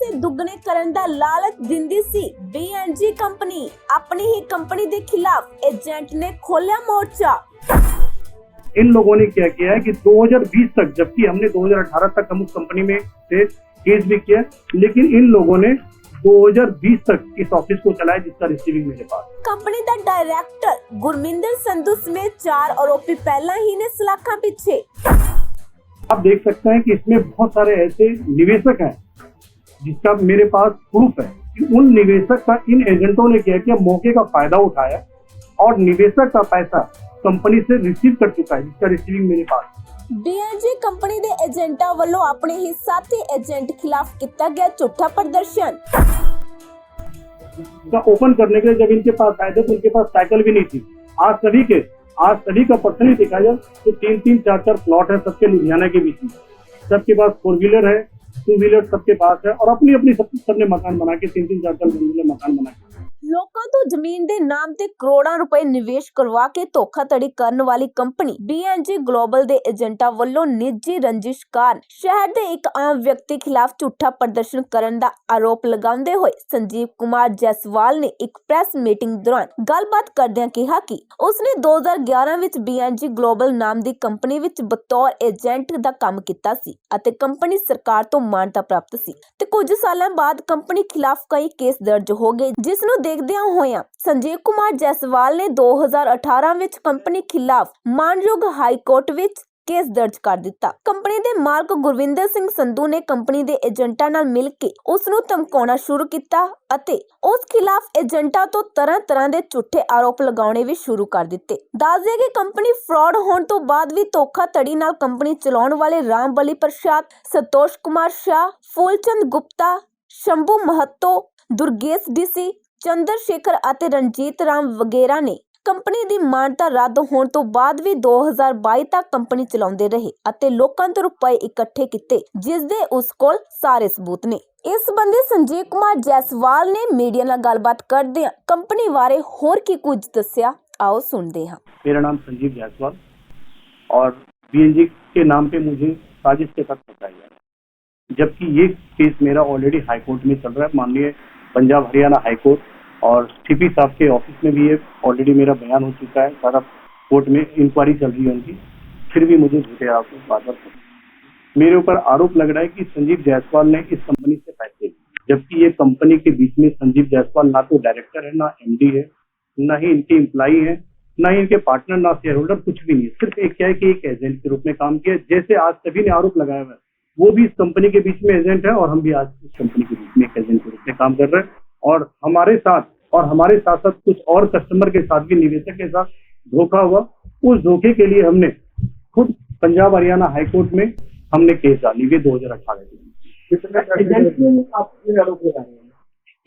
ਪੈਸੇ ਦੁੱਗਣੇ ਕਰਨ ਦਾ ਲਾਲਚ ਦਿੰਦੀ ਸੀ BNG ਕੰਪਨੀ। ਆਪਣੀ ही कंपनी के खिलाफ एजेंट ने खोला मोर्चा। इन लोगों ने क्या किया है कि 2020 तक, जबकि हमने 2018 तक हम उस कंपनी में थे, केस भी किया, लेकिन इन लोगों ने 2020 तक इस ऑफिस को चलाया जिसका रिसीविंग मेरे पास। कंपनी का डायरेक्टर गुरमिंदर संधू समेत 4 आरोपी पहला ही ने सलाखा पीछे। आप देख सकते हैं कि इसमें बहुत सारे ऐसे निवेशक हैं जिसका मेरे पास प्रूफ है कि उन निवेशक का इन एजेंटों ने क्या किया, मौके का फायदा उठाया और निवेशक का पैसा कंपनी से रिसीव कर चुका है जिसका रिसीविंग मेरे पास। BNG कंपनी के एजेंटा वालों अपने ही साथी एजेंट खिलाफ किया गया झूठा प्रदर्शन। ओपन करने के लिए जब इनके पास आए थे तो उनके पास साइकिल भी नहीं थी। आज सभी का पर्सनली देखा जाए तो 3-3, 4-4 प्लॉट है सबके लुधियाना के बीच में। सबके पास 4 व्हीलर है, 2 व्हीलर सबके पास है और अपनी सबने मकान बना के 3-3, 4-4 मंजिला मकान बना के लोगों तो जमीन के नाम ते करोड़ों रुपए निवेश करवा के धोखाधड़ी करने वाली कंपनी BNG ग्लोबल दे एजेंटा वालों निजी रंजिश कारण शहर दे एक आम व्यक्ति खिलाफ झूठा प्रदर्शन करने दा आरोप लगाते हुए संजीव कुमार जायसवाल ने एक प्रेस मीटिंग दौरान गलबात करदियां कहा कि उसने 2011 विच BNG ग्लोबल नाम दी कंपनी विच बतौर एजेंट दा काम कीता सी अते कंपनी सरकार तो मान्यता प्राप्त सी ते कुछ सालों बाद कंपनी खिलाफ कई केस दर्ज हो गए जिस नूं देखदियां होइयां संजीव कुमार जायसवाल ने 2018 विच कंपनी खिलाफ मानयोग हाई कोर्ट विच केस दर्ज कर दिता। कंपनी दे मालक गुरविंदर सिंह संधू ने कंपनी दे एजेंटा नाल मिल के उस नूं धमकाउणा शुरू किया अते उस खिलाफ एजेंटा तो तरह दे झूठे आरोप लगाउणे भी शुरू कर दिते। दस दिए कि कंपनी फ्रॉड होने तो बाद भी धोखाधड़ी नाल कंपनी चलाउण वाले राम बली प्रसाद, संतोष कुमार शाह, फूलचंद गुप्ता, शंभू महतो, दुर्गेश DC, चंद्रशेखर अते रंजीत राम वगैरह ने कंपनी दी मान्यता रद्द होने तो बाद भी 2022 तक कंपनी चलाउंदे रहे अते लोकां तो रुपए इकट्ठे कीते जिस दे उस कोल सारे सबूत ने। इस संबंधी संजीव कुमार जायसवाल ने मीडिया नाल गलबात करदे कंपनी बारे होर की कुछ दस्सिया, आओ सुनते हैं। मेरा नाम संजीव जायसवाल और BNG के नाम पे मुझे साजिश के तहत फंसाया गया, जबकि ये केस मेरा ऑलरेडी हाई कोर्ट में चल रहा है, माननीय पंजाब हरियाणा हाई कोर्ट और CP साहब के ऑफिस में भी ये ऑलरेडी मेरा बयान हो चुका है। सारा कोर्ट में इंक्वायरी चल रही है उनकी, फिर भी मुझे झूठे आरोप बार-बार मेरे ऊपर आरोप लग रहा है कि संजीव जायसवाल ने इस कंपनी से पैसे लिए, जबकि ये कंपनी के बीच में संजीव जायसवाल ना तो डायरेक्टर है, ना MD है, ना ही इनके एम्प्लॉई है, ना ही इनके पार्टनर, ना शेयर होल्डर, कुछ भी नहीं है। सिर्फ एक क्या है कि एक एजेंट के रूप में काम किया, जैसे आज सभी ने आरोप लगाया हुआ है वो भी इस कंपनी के बीच में एजेंट है और हम भी आज इस कंपनी के बीच में एक एजेंट के रूप में काम कर रहे हैं और हमारे साथ साथ कुछ और कस्टमर के साथ भी, निवेशक के साथ धोखा हुआ। उस धोखे के लिए हमने खुद पंजाब हरियाणा हाई कोर्ट में हमने केस डाली हुई 2018 में।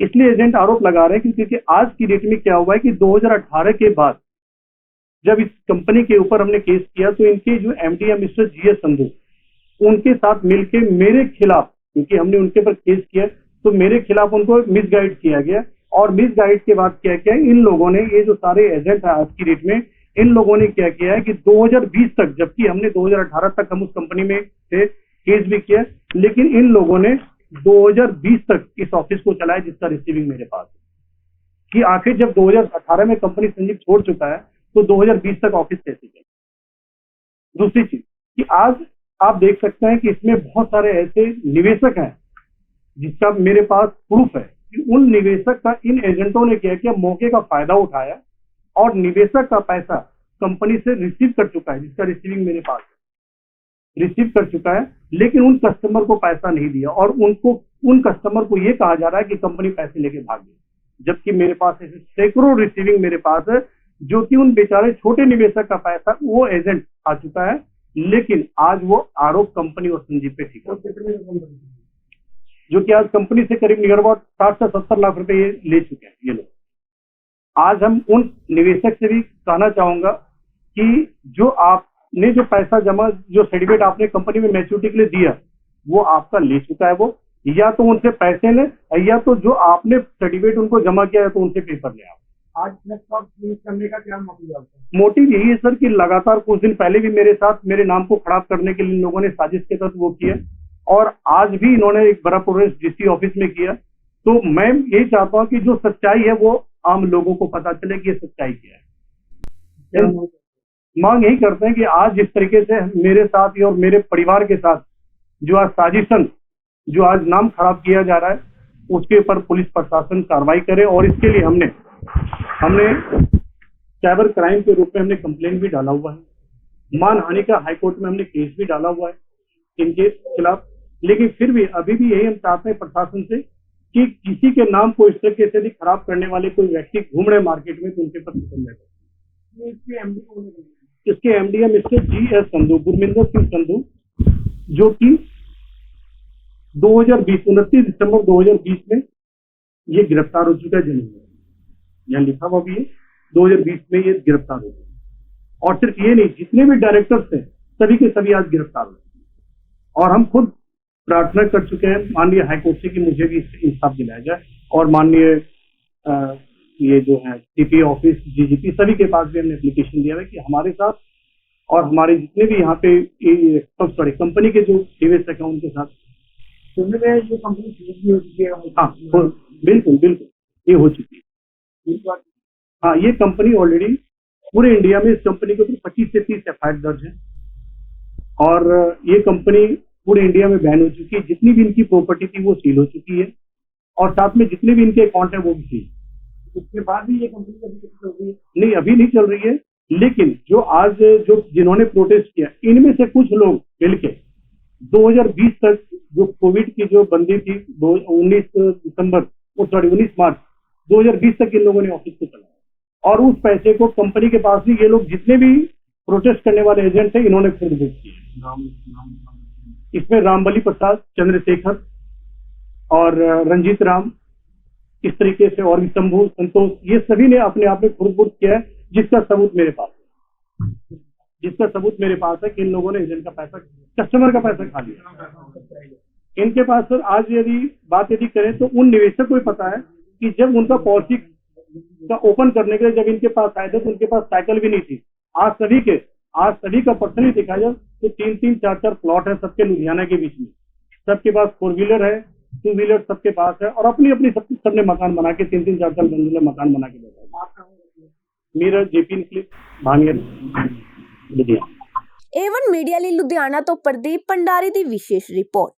इसलिए एजेंट आरोप लगा रहे हैं क्योंकि आज की डेट में क्या हुआ है कि 2018 के बाद जब इस कंपनी के ऊपर हमने केस किया तो इनके जो MD है मिस्टर GS संधू, उनके साथ मिलके मेरे खिलाफ, क्योंकि हमने उनके पर केस किया तो मेरे खिलाफ उनको मिसगाइड किया गया और मिसगाइड के बाद क्या किया इन लोगों ने, ये जो सारे एजेंट है आज की डेट में, इन लोगों ने क्या किया है कि 2020 तक, जबकि हमने 2018 तक हम उस कंपनी में थे, केस भी किया, लेकिन इन लोगों ने 2020 तक इस ऑफिस को चलाया जिसका रिसीविंग मेरे पास है कि आखिर जब 2018 में कंपनी संजीव छोड़ चुका है तो 2020 तक ऑफिस कैसे चला। दूसरी चीज कि आज आप देख सकते हैं कि इसमें बहुत सारे ऐसे निवेशक हैं जिसका मेरे पास प्रूफ है कि उन निवेशक का इन एजेंटों ने क्या किया, मौके का फायदा उठाया और निवेशक का पैसा कंपनी से रिसीव कर चुका है जिसका रिसीविंग मेरे पास है, रिसीव कर चुका है, लेकिन उन कस्टमर को पैसा नहीं दिया और उन कस्टमर को ये कहा जा रहा है कि कंपनी पैसे लेके भाग गई, जबकि मेरे पास ऐसे सैकड़ों रिसीविंग मेरे पास है जो कि उन बेचारे छोटे निवेशक का पैसा वो एजेंट आ चुका है, लेकिन आज वो आरोप कंपनी और संजीव पे ठीक है, जो कि आज कंपनी से करीब नियर अबाउट 60 से 70 लाख रुपए ये ले चुके हैं ये लोग। आज हम उन निवेशक से भी कहना चाहूंगा कि जो आपने जो पैसा जमा, जो सर्टिफिकेट आपने कंपनी में मैच्योरिटी के लिए दिया, वो आपका ले चुका है, वो या तो उनसे पैसे ले या तो जो आपने सर्टिफिकेट उनको जमा किया है तो उनसे पेपर ले आप। आज प्रेस करने का क्या मोटिव है? मोटिव यही है सर कि लगातार कुछ दिन पहले भी मेरे साथ मेरे नाम को खराब करने के लिए इन लोगों ने साजिश के तहत वो किया और आज भी इन्होंने एक बड़ा प्रोग्रेस डीसी ऑफिस में किया। तो मैं यही चाहता हूँ कि जो सच्चाई है वो आम लोगों को पता चले कि ये सच्चाई क्या है। मांग यही करते हैं कि आज जिस तरीके से मेरे साथ ही और मेरे परिवार के साथ जो आज साजिशन, जो आज नाम खराब किया जा रहा है, उसके ऊपर पुलिस प्रशासन कार्रवाई करे। और इसके लिए हमने साइबर क्राइम के रूप में हमने कंप्लेंट भी डाला हुआ है, मानहानि का हाईकोर्ट में हमने केस भी डाला हुआ है इनके खिलाफ। लेकिन फिर भी अभी भी यही हम चाहते हैं प्रशासन से कि किसी के नाम को इस तरीके से खराब करने वाले कोई व्यक्ति घूम रहे मार्केट में तो उनके पर निकल जाए। इसके एमडी है मिस्टर GS संधू, गुरमिंदर सिंह संधू, जो कि 29 दिसंबर 2020 में ये गिरफ्तार हो चुका है। जमीन यहाँ लिखा हुआ भी है 2020 में ये गिरफ्तार हो गया। और सिर्फ ये नहीं, जितने भी डायरेक्टर्स थे सभी के सभी आज गिरफ्तार हुए। और हम खुद प्रार्थना कर चुके हैं माननीय हाईकोर्ट से कि मुझे भी इंसाफ दिलाया जाए। और माननीय ये जो है CP ऑफिस, DGP सभी के पास भी हमने एप्लीकेशन दिया है कि हमारे साथ और हमारे जितने भी यहाँ पे कंपनी के जो सीवेज अकाउंट के साथ सुनने में जो कंपनी सीज हो चुकी है। हाँ बिल्कुल ये हो चुकी है। हाँ, ये कंपनी ऑलरेडी पूरे इंडिया में इस कंपनी के ऊपर 25 से 30 FIR दर्ज है और ये कंपनी पूरे इंडिया में बैन हो चुकी है। जितनी भी इनकी प्रॉपर्टी थी वो सील हो चुकी है और साथ में जितने भी इनके अकाउंट है वो भी सील। उसके बाद भी ये कंपनी कभी चल रही है? नहीं, अभी नहीं चल रही है। लेकिन जो आज जिन्होंने प्रोटेस्ट किया, इनमें से कुछ लोग मिलके 2020 तक जो कोविड की जो बंदी थी 19 मार्च 2020 तक इन लोगों ने ऑफिस को चलाया और उस पैसे को कंपनी के पास भी ये लोग जितने भी प्रोटेस्ट करने वाले एजेंट थे इन्होंने खुद बुक किए। इसमें रामबली प्रसाद, चंद्रशेखर और रंजीत राम, इस तरीके से और भी शंभू, संतोष, ये सभी ने अपने आप में खुद बुक किया है, जिसका सबूत मेरे पास है कि इन लोगों ने एजेंट का पैसा, कस्टमर का पैसा खा लिया। इनके पास सर आज यदि करें तो उन निवेशक को भी पता है कि जब उनका पॉलिसी का ओपन करने के लिए जब इनके पास आए थे तो उनके पास साइकिल भी नहीं थी। आज सभी का पर्सनली देखा जाए तो 3-3, 4-4 प्लॉट है सबके लुधियाना के बीच में। सबके पास 4 व्हीलर है, 2 व्हीलर सबके पास है और अपनी सबने मकान बना के 3-3, 4-4 मंजिला मकान बना के बैठा है। मेरा JP क्लिप भांगेर लुधियाना। A1 मीडिया ਲਈ ਲੁਧਿਆਣਾ ਤੋਂ ਪ੍ਰਦੀਪ ਭੰਡਾਰੀ ਦੀ ਵਿਸ਼ੇਸ਼ ਰਿਪੋਰਟ।